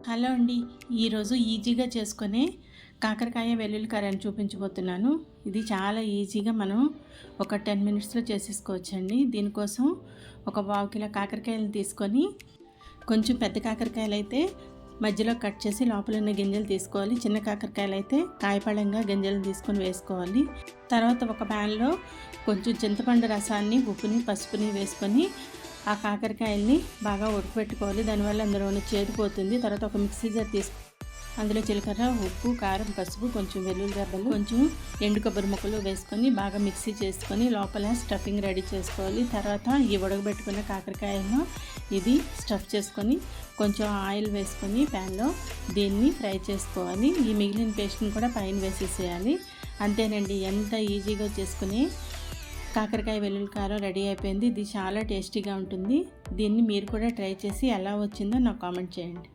Hello అండి. ఈరోజు ఈజీగా చేసుకునే కాకరకాయ వెల్లుల్లి కర్రీని చూపించబోతున్నాను. ఇది చాలా ఈజీగా మనం ఒక 10 మినిట్స్లో చేసేసుకోవచ్చండి. దీనికోసం ఒక పావు కిలో కాకరకాయలను తీసుకొని, కొంచెం పెద్ద కాకరకాయలు అయితే మధ్యలో కట్ చేసి లోపల ఉన్న గింజలు తీసుకోవాలి. చిన్న కాకరకాయలు అయితే కాయపళంగా గింజలు తీసుకొని వేసుకోవాలి. తర్వాత ఒక ప్యాన్లో కొంచెం చింతపండు రసాన్ని, ఉప్పుని, పసుపుని వేసుకొని ఆ కాకరకాయల్ని బాగా ఉడకబెట్టుకోవాలి. దానివల్ల అందులో ఉన్న చేదు పోతుంది. తర్వాత ఒక మిక్సీ జార్ తీసుకు అందులో జీలకర్ర, ఉప్పు, కారం, పసుపు, కొంచెం వెల్లుల్లి రెబ్బలు, కొంచెం ఎండు కొబ్బరి ముక్కలు వేసుకొని బాగా మిక్సీ చేసుకొని లోపల స్టఫింగ్ రెడీ చేసుకోవాలి. తర్వాత ఈ ఉడకబెట్టుకున్న కాకరకాయలను ఇది స్టఫ్ చేసుకొని కొంచెం ఆయిల్ వేసుకొని ప్యాన్లో దీన్ని ఫ్రై చేసుకోవాలి. ఈ మిగిలిన పేస్ట్ని కూడా పైన వేసేసేయాలి. అంతేనండి, ఎంత ఈజీగా చేసుకుని కాకరకాయ వెల్లుల్లి కారం రెడీ అయిపోయింది. ఇది చాలా టేస్టీగా ఉంటుంది. దీన్ని మీరు కూడా ట్రై చేసి ఎలా వచ్చిందో నాకు కామెంట్ చేయండి.